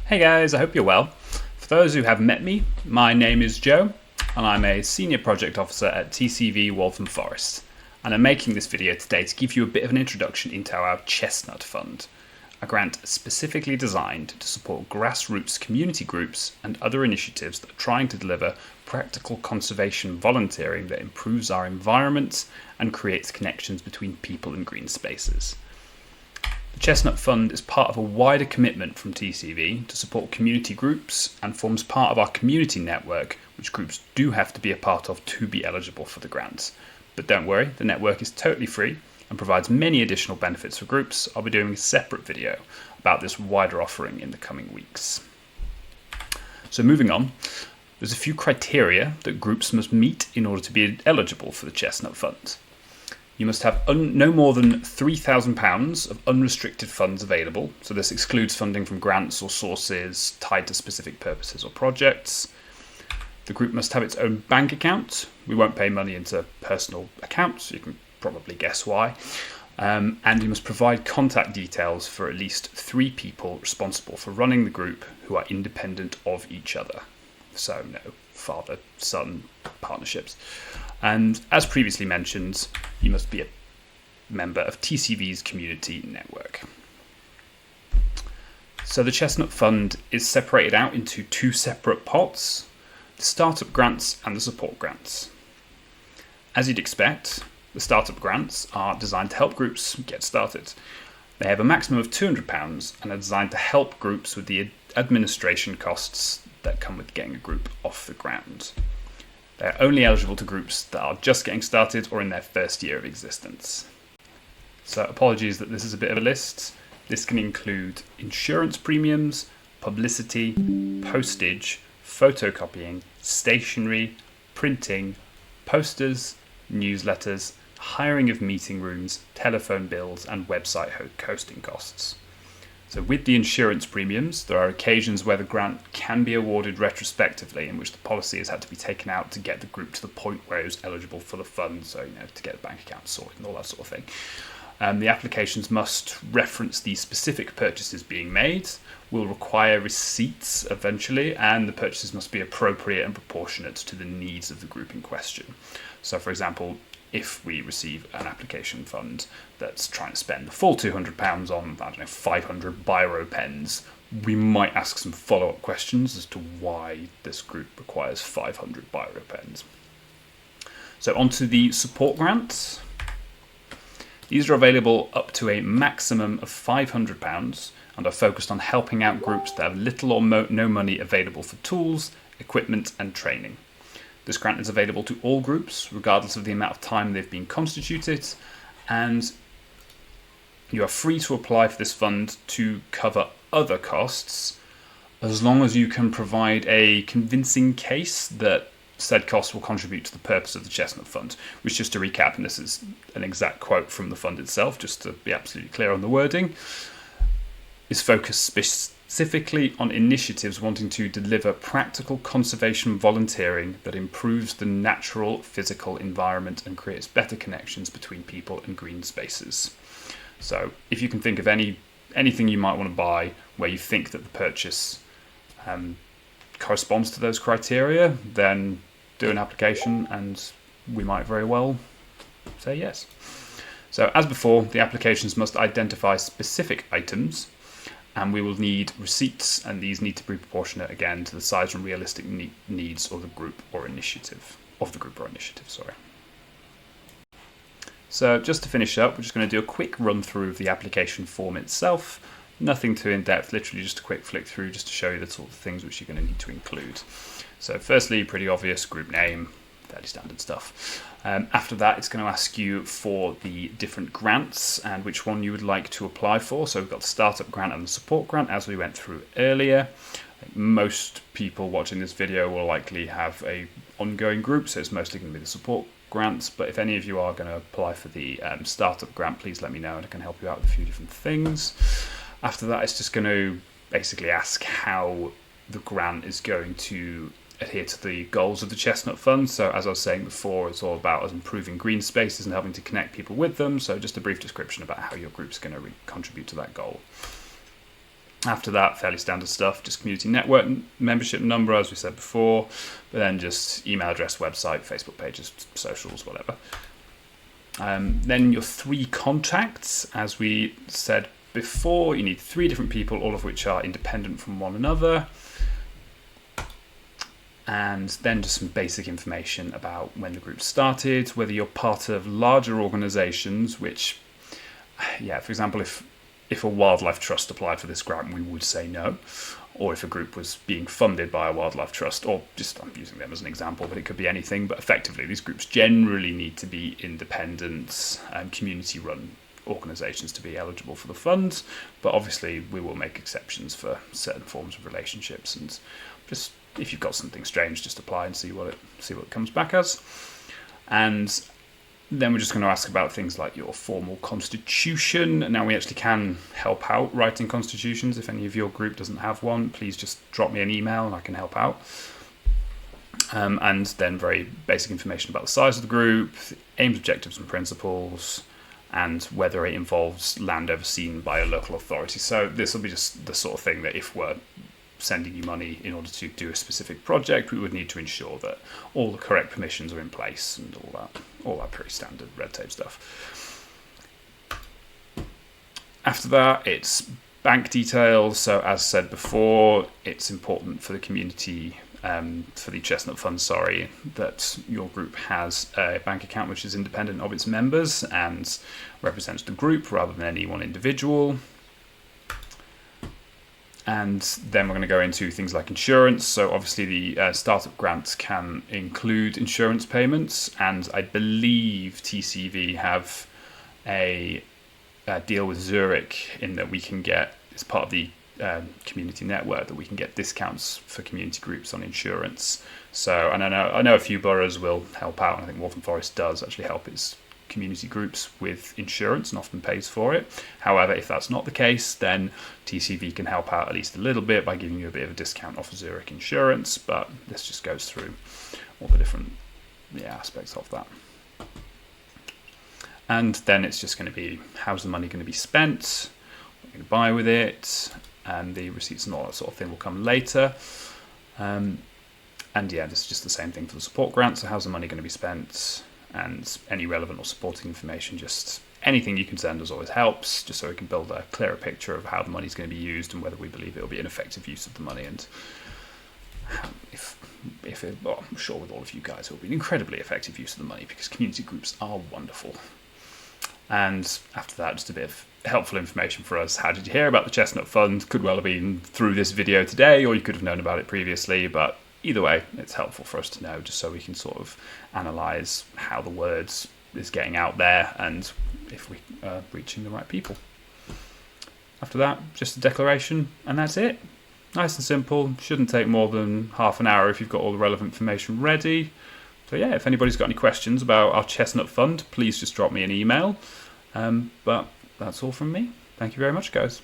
Hey guys, I hope you're well. For those who haven't met me, my name is Joe, and I'm a Senior Project Officer at TCV Waltham Forest. And I'm making this video today to give you a bit of an introduction into our Chestnut Fund, a grant specifically designed to support grassroots community groups and other initiatives that are trying to deliver practical conservation volunteering that improves our environment and creates connections between people and green spaces. The Chestnut Fund is part of a wider commitment from TCV to support community groups and forms part of our community network, which groups do have to be a part of to be eligible for the grants. But don't worry, the network is totally free and provides many additional benefits for groups. I'll be doing a separate video about this wider offering in the coming weeks. So moving on, there's a few criteria that groups must meet in order to be eligible for the Chestnut Fund. You must have no more than £3,000 of unrestricted funds available, so this excludes funding from grants or sources tied to specific purposes or projects. The group must have its own bank account. We won't pay money into personal accounts, you can probably guess why. And you must provide contact details for at least 3 people responsible for running the group who are independent of each other. So no father-son partnerships. And as previously mentioned, you must be a member of TCV's community network. So the Chestnut Fund is separated out into 2 separate pots, the startup grants and the support grants. As you'd expect, the startup grants are designed to help groups get started. They have a maximum of £200 and are designed to help groups with the administration costs that come with getting a group off the ground. They are only eligible to groups that are just getting started or in their first year of existence. So apologies that this is a bit of a list. This can include insurance premiums, publicity, postage, photocopying, stationery, printing, posters, newsletters, hiring of meeting rooms, telephone bills, and website hosting costs. So with the insurance premiums, there are occasions where the grant can be awarded retrospectively, in which the policy has had to be taken out to get the group to the point where it was eligible for the fund, so to get the bank account sorted and all that sort of thing. The applications must reference the specific purchases being made, will require receipts eventually, and the purchases must be appropriate and proportionate to the needs of the group in question. So for example, if we receive an application fund that's trying to spend the full £200 on, 500 biro pens, we might ask some follow-up questions as to why this group requires 500 biro pens. So onto the support grants. These are available up to a maximum of £500 and are focused on helping out groups that have little or no money available for tools, equipment and training. This grant is available to all groups, regardless of the amount of time they've been constituted, and you are free to apply for this fund to cover other costs, as long as you can provide a convincing case that said costs will contribute to the purpose of the Chestnut Fund, which, just to recap, and this is an exact quote from the fund itself, just to be absolutely clear on the wording, is focused specifically on initiatives wanting to deliver practical conservation volunteering that improves the natural physical environment and creates better connections between people and green spaces. So if you can think of anything you might want to buy where you think that the purchase corresponds to those criteria, then do an application and we might very well say yes. So as before, the applications must identify specific items, and we will need receipts, and these need to be proportionate again to the size and realistic needs of the group or initiative. So just to finish up, we're just going to do a quick run through of the application form itself. Nothing too in-depth, literally just a quick flick through just to show you the sort of things which you're going to need to include. So firstly, pretty obvious, group name, fairly standard stuff. After that, it's going to ask you for the different grants and which one you would like to apply for. So we've got the startup grant and the support grant, as we went through earlier. I think most people watching this video will likely have a ongoing group, so it's mostly going to be the support grants. But if any of you are going to apply for the startup grant, please let me know and I can help you out with a few different things. After that, it's just going to basically ask how the grant is going to adhere to the goals of the Chestnut Fund. So as I was saying before, it's all about us improving green spaces and helping to connect people with them. So just a brief description about how your group's going to contribute to that goal. After that, fairly standard stuff, just community network membership number, as we said before, but then just email address, website, Facebook pages, socials, whatever. Then your 3 contacts, as we said before, you need 3 different people, all of which are independent from one another. And then just some basic information about when the group started, whether you're part of larger organisations, which, for example, if a wildlife trust applied for this grant, we would say no. Or if a group was being funded by a wildlife trust, or just, I'm using them as an example, but it could be anything. But effectively, these groups generally need to be independent and community-run organisations to be eligible for the funds. But obviously, we will make exceptions for certain forms of relationships. And just if you've got something strange, just apply and see what it comes back as. And then we're just going to ask about things like your formal constitution. Now, we actually can help out writing constitutions. If any of your group doesn't have one, please just drop me an email and I can help out. And then very basic information about the size of the group, aims, objectives and principles, and whether it involves land overseen by a local authority. So this will be just the sort of thing that if we're sending you money in order to do a specific project, we would need to ensure that all the correct permissions are in place and all that pretty standard red tape stuff. After that, it's bank details. So as said before, it's important for the community, for the Chestnut Fund, that your group has a bank account which is independent of its members and represents the group rather than any one individual. And then we're going to go into things like insurance. So obviously the startup grants can include insurance payments, and I believe TCV have a deal with Zurich in that we can get, as part of the community network, that we can get discounts for community groups on insurance. So, and I know a few boroughs will help out, and I think Waltham Forest does actually help its community groups with insurance and often pays for it. However, if that's not the case, then TCV can help out at least a little bit by giving you a bit of a discount off of Zurich insurance, but this just goes through all the different aspects of that. And then it's just going to be, how's the money going to be spent, what you're going to buy with it, and the receipts and all that sort of thing will come later. And this is just the same thing for the support grant. So how's the money going to be spent, and any relevant or supporting information, just anything you can send us always helps, just so we can build a clearer picture of how the money is going to be used and whether we believe it will be an effective use of the money. And I'm sure with all of you guys it will be an incredibly effective use of the money, because community groups are wonderful. And after that, just a bit of helpful information for us. How did you hear about the Chestnut Fund? Could well have been through this video today, or you could have known about it previously, but either way, it's helpful for us to know, just so we can sort of analyse how the words is getting out there and if we are reaching the right people. After that, just a declaration, and that's it. Nice and simple. Shouldn't take more than half an hour if you've got all the relevant information ready. So if anybody's got any questions about our Chestnut Fund, please just drop me an email. But that's all from me. Thank you very much, guys.